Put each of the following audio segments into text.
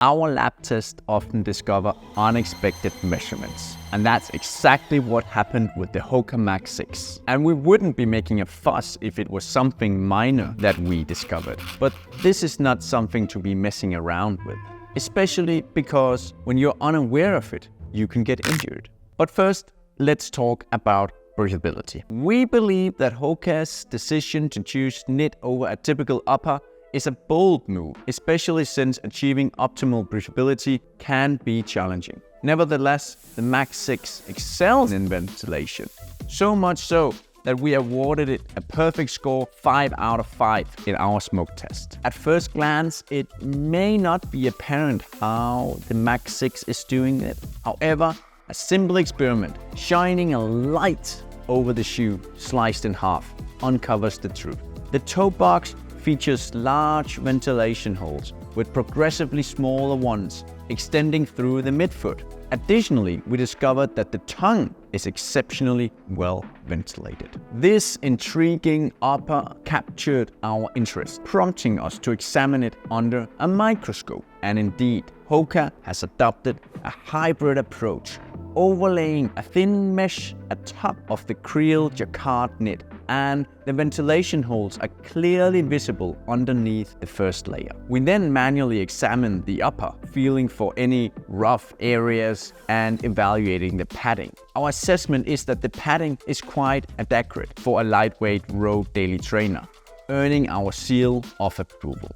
Our lab tests often discover unexpected measurements. And that's exactly what happened with the Hoka Mach 6. And we wouldn't be making a fuss if it was something minor that we discovered. But this is not something to be messing around with, especially because when you're unaware of it, you can get injured. But first, let's talk about breathability. We believe that Hoka's decision to choose knit over a typical upper is a bold move, especially since achieving optimal breathability can be challenging. Nevertheless, the Mach 6 excels in ventilation, so much so that we awarded it a perfect score 5 out of 5 in our smoke test. At first glance, it may not be apparent how the Mach 6 is doing it. However, a simple experiment shining a light over the shoe sliced in half uncovers the truth. The toe box features large ventilation holes with progressively smaller ones extending through the midfoot. Additionally, we discovered that the tongue is exceptionally well ventilated. This intriguing upper captured our interest, prompting us to examine it under a microscope. And indeed, Hoka has adopted a hybrid approach, overlaying a thin mesh atop of the creel jacquard knit, and the ventilation holes are clearly visible underneath the first layer. We then manually examined the upper, feeling for any rough areas and evaluating the padding. Our assessment is that the padding is quite adequate for a lightweight road daily trainer, earning our seal of approval.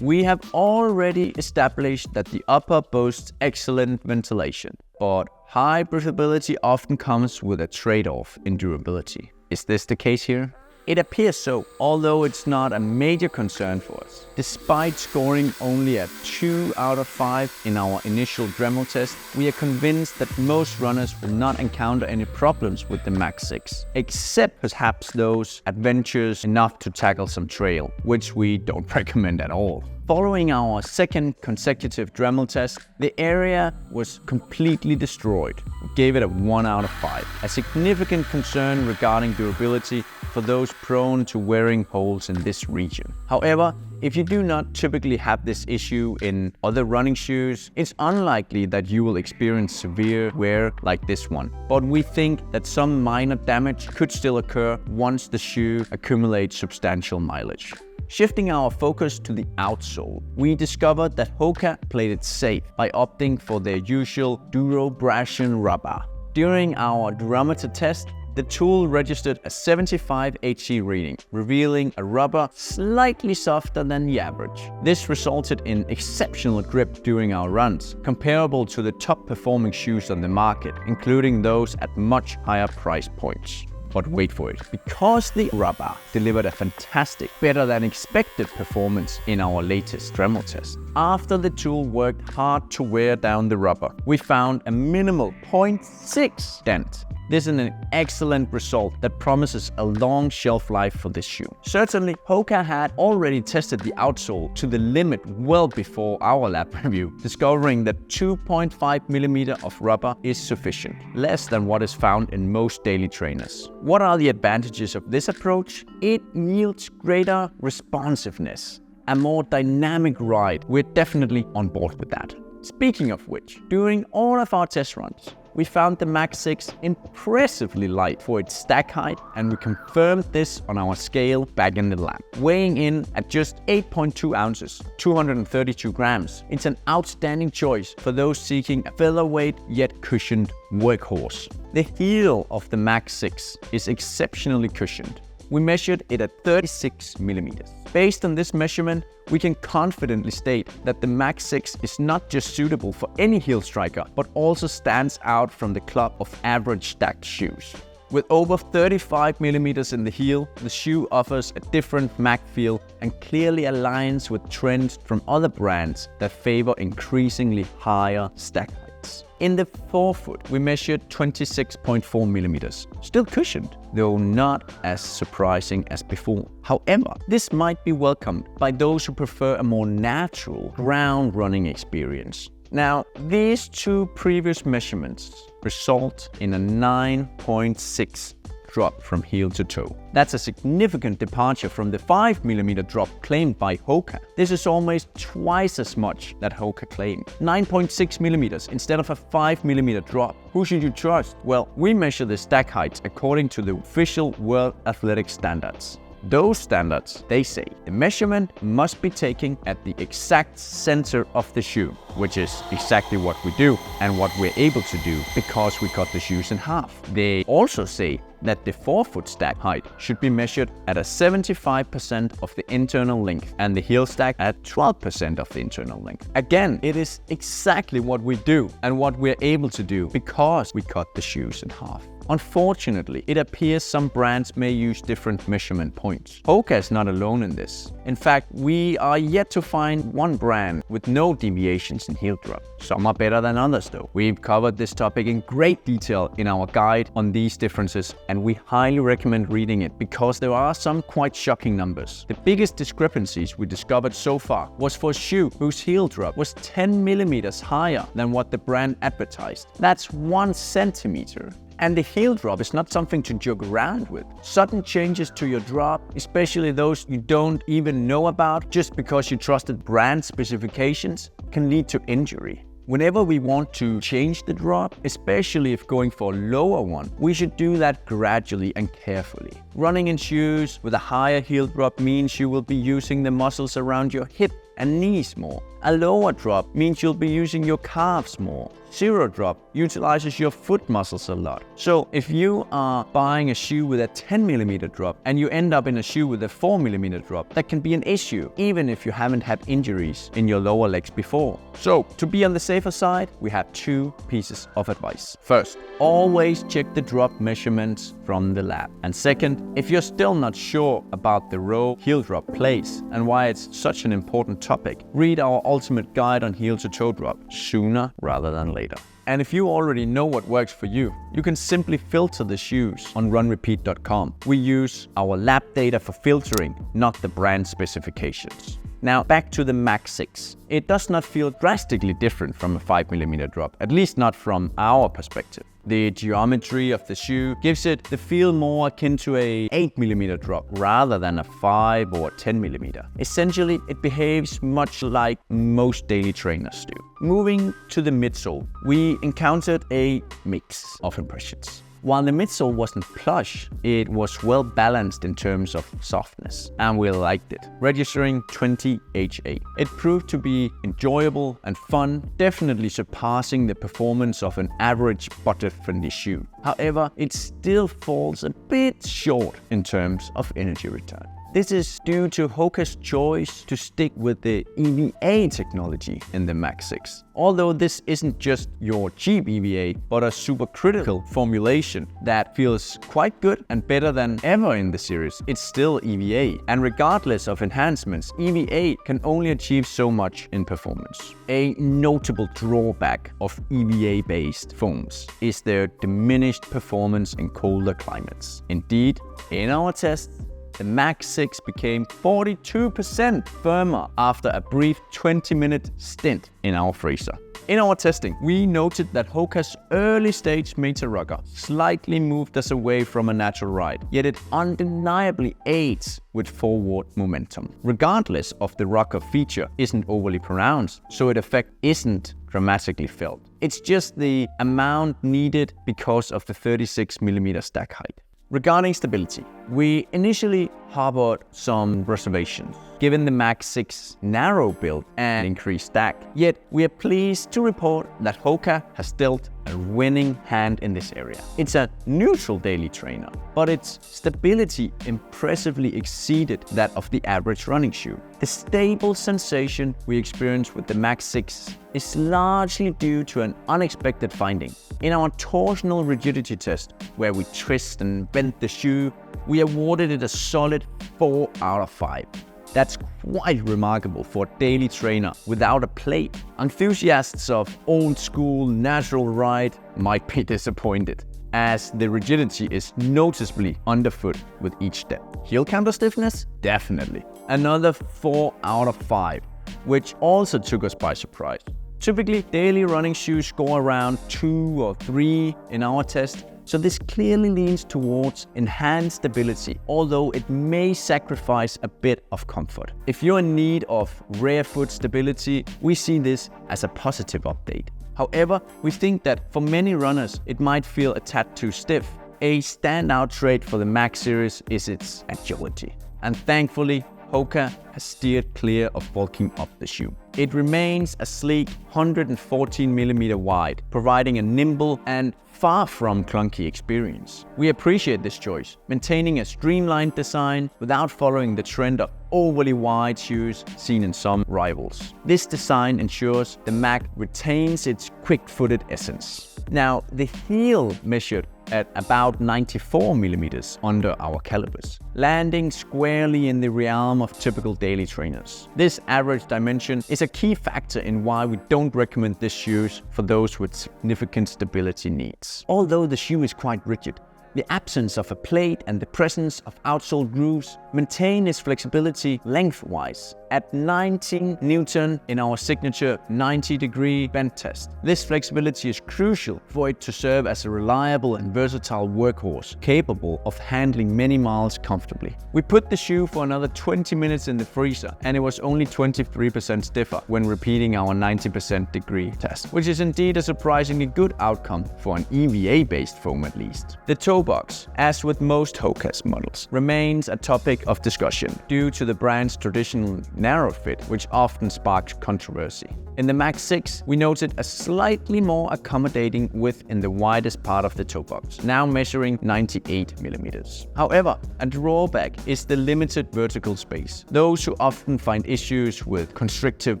We have already established that the upper boasts excellent ventilation, but high breathability often comes with a trade-off in durability. Is this the case here? It appears so, although it's not a major concern for us. Despite scoring only a 2 out of 5 in our initial Dremel test, we are convinced that most runners will not encounter any problems with the Mach 6, except perhaps those adventurous enough to tackle some trail, which we don't recommend at all. Following our second consecutive Dremel test, the area was completely destroyed. We gave it a 1 out of 5, a significant concern regarding durability for those prone to wearing holes in this region. However, if you do not typically have this issue in other running shoes, it's unlikely that you will experience severe wear like this one. But we think that some minor damage could still occur once the shoe accumulates substantial mileage. Shifting our focus to the outsole, we discovered that Hoka played it safe by opting for their usual durobrasian rubber. During our durometer test, the tool registered a 75 HC reading, revealing a rubber slightly softer than the average. This resulted in exceptional grip during our runs, comparable to the top performing shoes on the market, including those at much higher price points. But wait for it, because the rubber delivered a fantastic, better than expected performance in our latest Dremel test. After the tool worked hard to wear down the rubber, we found a minimal 0.6 dent. This is an excellent result that promises a long shelf life for this shoe. Certainly, Hoka had already tested the outsole to the limit well before our lab review, discovering that 2.5mm of rubber is sufficient, less than what is found in most daily trainers. What are the advantages of this approach? It yields greater responsiveness, a more dynamic ride. We're definitely on board with that. Speaking of which, during all of our test runs, we found the Mach 6 impressively light for its stack height, and we confirmed this on our scale back in the lab. Weighing in at just 8.2 ounces, 232 grams, it's an outstanding choice for those seeking a featherweight yet cushioned workhorse. The heel of the Mach 6 is exceptionally cushioned. We measured it at 36mm. Based on this measurement, we can confidently state that the Mach 6 is not just suitable for any heel striker, but also stands out from the club of average stacked shoes. With over 35mm in the heel, the shoe offers a different Mach feel and clearly aligns with trends from other brands that favor increasingly higher stack heights. In the forefoot, we measured 26.4mm, still cushioned, though not as surprising as before. However, this might be welcomed by those who prefer a more natural ground running experience. Now, these two previous measurements result in a 9.6 drop from heel to toe. That's a significant departure from the 5mm drop claimed by Hoka. This is almost twice as much that Hoka claimed. 9.6mm instead of a 5mm drop. Who should you trust? Well, we measure the stack heights according to the official World Athletic Standards. Those standards, they say, the measurement must be taken at the exact center of the shoe, which is exactly what we do and what we're able to do because we cut the shoes in half. They also say that the forefoot stack height should be measured at a 75% of the internal length and the heel stack at 12% of the internal length. Again, it is exactly what we do and what we're able to do because we cut the shoes in half. Unfortunately, it appears some brands may use different measurement points. Hoka is not alone in this. In fact, we are yet to find one brand with no deviations in heel drop. Some are better than others though. We've covered this topic in great detail in our guide on these differences, and we highly recommend reading it because there are some quite shocking numbers. The biggest discrepancies we discovered so far was for a shoe whose heel drop was 10mm higher than what the brand advertised. That's 1 centimeter. And the heel drop is not something to joke around with. Sudden changes to your drop, especially those you don't even know about just because you trusted brand specifications, can lead to injury. Whenever we want to change the drop, especially if going for a lower one, we should do that gradually and carefully. Running in shoes with a higher heel drop means you will be using the muscles around your hip and knees more. A lower drop means you'll be using your calves more. Zero drop utilizes your foot muscles a lot. So if you are buying a shoe with a 10mm drop and you end up in a shoe with a 4mm drop, that can be an issue, even if you haven't had injuries in your lower legs before. So to be on the safer side, we have 2 pieces of advice. First, always check the drop measurements from the lab. And second, if you're still not sure about the row heel drop place and why it's such an important topic, read our ultimate guide on heel to toe drop sooner rather than later. And if you already know what works for you, you can simply filter the shoes on RunRepeat.com. We use our lab data for filtering, not the brand specifications. Now back to the Mach 6. It does not feel drastically different from a 5mm drop, at least not from our perspective. The geometry of the shoe gives it the feel more akin to a 8mm drop rather than a 5 or 10mm. Essentially, it behaves much like most daily trainers do. Moving to the midsole, we encountered a mix of impressions. While the midsole wasn't plush, it was well balanced in terms of softness, and we liked it, registering 20 HA. It proved to be enjoyable and fun, definitely surpassing the performance of an average budget-friendly shoe. However, it still falls a bit short in terms of energy return. This is due to Hoka's choice to stick with the EVA technology in the Mach 6. Although this isn't just your cheap EVA, but a supercritical formulation that feels quite good and better than ever in the series, it's still EVA. And regardless of enhancements, EVA can only achieve so much in performance. A notable drawback of EVA-based foams is their diminished performance in colder climates. Indeed, in our tests, the Mach 6 became 42% firmer after a brief 20-minute stint in our freezer. In our testing, we noted that Hoka's early stage Meta rocker slightly moved us away from a natural ride, yet it undeniably aids with forward momentum. Regardless of the rocker feature isn't overly pronounced, so its effect isn't dramatically felt. It's just the amount needed because of the 36mm stack height. Regarding stability, we initially harbored some reservations, given the Mach 6 narrow build and increased stack. Yet we are pleased to report that Hoka has dealt a winning hand in this area. It's a neutral daily trainer, but its stability impressively exceeded that of the average running shoe. The stable sensation we experienced with the Mach 6 is largely due to an unexpected finding. In our torsional rigidity test, where we twist and bend the shoe, we awarded it a solid 4 out of 5. That's quite remarkable for a daily trainer without a plate. Enthusiasts of old school natural ride might be disappointed, as the rigidity is noticeably underfoot with each step. Heel counter stiffness? Definitely. Another 4 out of 5, which also took us by surprise. Typically, daily running shoes score around 2 or 3 in our test, So this clearly leans towards enhanced stability, although it may sacrifice a bit of comfort. If you're in need of rear foot stability, we see this as a positive update. However, we think that for many runners, it might feel a tad too stiff. A standout trait for the Mach series is its agility. And thankfully, Hoka has steered clear of bulking up the shoe. It remains a sleek 114mm wide, providing a nimble and far from clunky experience. We appreciate this choice, maintaining a streamlined design without following the trend of overly wide shoes seen in some rivals. This design ensures the Mach retains its quick-footed essence. Now, the heel measured at about 94mm under our calibers, landing squarely in the realm of typical daily trainers. This average dimension is a key factor in why we don't recommend this shoes for those with significant stability needs. Although the shoe is quite rigid, the absence of a plate and the presence of outsole grooves maintain its flexibility lengthwise at 19 Newton in our signature 90-degree bend test. This flexibility is crucial for it to serve as a reliable and versatile workhorse capable of handling many miles comfortably. We put the shoe for another 20 minutes in the freezer and it was only 23% stiffer when repeating our 90% degree test, which is indeed a surprisingly good outcome for an EVA-based foam at least. The toe box, as with most Hoka's models, remains a topic of discussion due to the brand's traditional narrow fit, which often sparks controversy. In the Mach 6, we noted a slightly more accommodating width in the widest part of the toe box, now measuring 98mm. However, a drawback is the limited vertical space. Those who often find issues with constrictive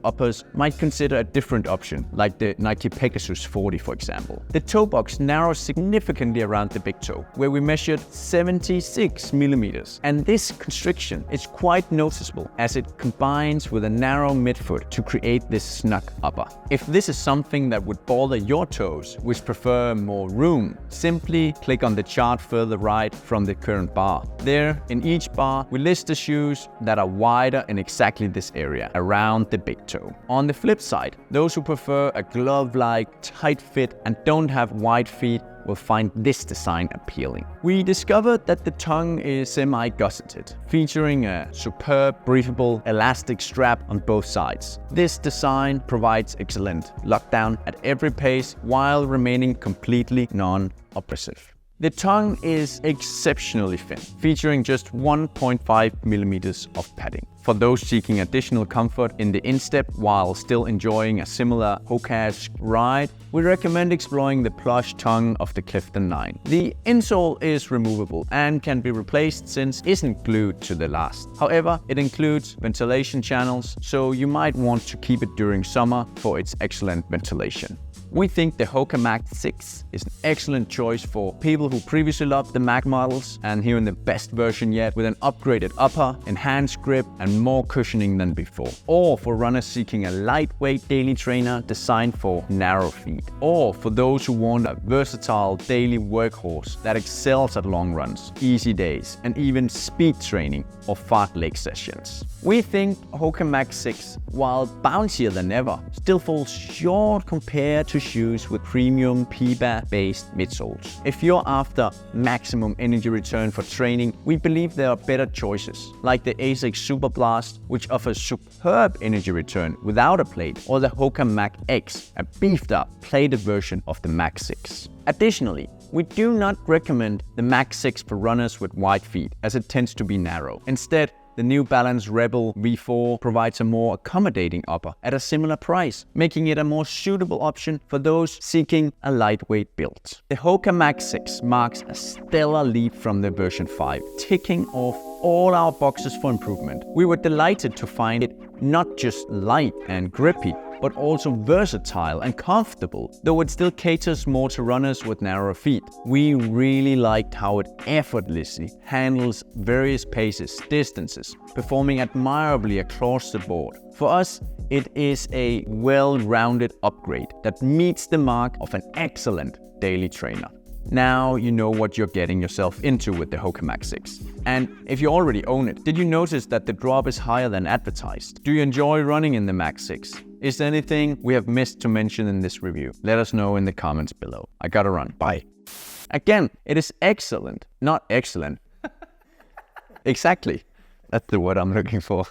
uppers might consider a different option, like the Nike Pegasus 40 for example. The toe box narrows significantly around the big toe, where we measured 76mm, and this constriction is quite noticeable as it combines with a narrow midfoot to create this snug upper. If this is something that would bother your toes, which prefer more room, simply click on the chart further right from the current bar. There, in each bar, we list the shoes that are wider in exactly this area, around the big toe. On the flip side, those who prefer a glove-like tight fit and don't have wide feet will find this design appealing. We discovered that the tongue is semi-gusseted, featuring a superb breathable elastic strap on both sides. This design provides excellent lockdown at every pace while remaining completely non-oppressive. The tongue is exceptionally thin, featuring just 1.5mm of padding. For those seeking additional comfort in the instep while still enjoying a similar Hoka-esque ride, we recommend exploring the plush tongue of the Clifton 9. The insole is removable and can be replaced since it isn't glued to the last. However, it includes ventilation channels, so you might want to keep it during summer for its excellent ventilation. We think the Hoka Mach 6 is an excellent choice for people who previously loved the Mach models and here in the best version yet with an upgraded upper, enhanced grip and more cushioning than before. Or for runners seeking a lightweight daily trainer designed for narrow feet. Or for those who want a versatile daily workhorse that excels at long runs, easy days and even speed training or fast leg sessions. We think Hoka Mach 6, while bouncier than ever, still falls short compared to shoes with premium PBA-based midsoles. If you're after maximum energy return for training, we believe there are better choices, like the Asics Super Blast, which offers superb energy return without a plate, or the Hoka Mach X, a beefed-up, plated version of the Mach 6. Additionally, we do not recommend the Mach 6 for runners with wide feet, as it tends to be narrow. Instead, the New Balance Rebel V4 provides a more accommodating upper at a similar price, making it a more suitable option for those seeking a lightweight build. The Hoka Mach 6 marks a stellar leap from the version 5, ticking off all our boxes for improvement. We were delighted to find it not just light and grippy, but also versatile and comfortable, though it still caters more to runners with narrower feet. We really liked how it effortlessly handles various paces, distances, performing admirably across the board. For us, it is a well-rounded upgrade that meets the mark of an excellent daily trainer. Now you know what you're getting yourself into with the Hoka Mach 6. And if you already own it, did you notice that the drop is higher than advertised? Do you enjoy running in the Mach 6? Is there anything we have missed to mention in this review? Let us know in the comments below. I gotta run. Bye. Again, it is excellent, not excellent. Exactly. That's the word I'm looking for.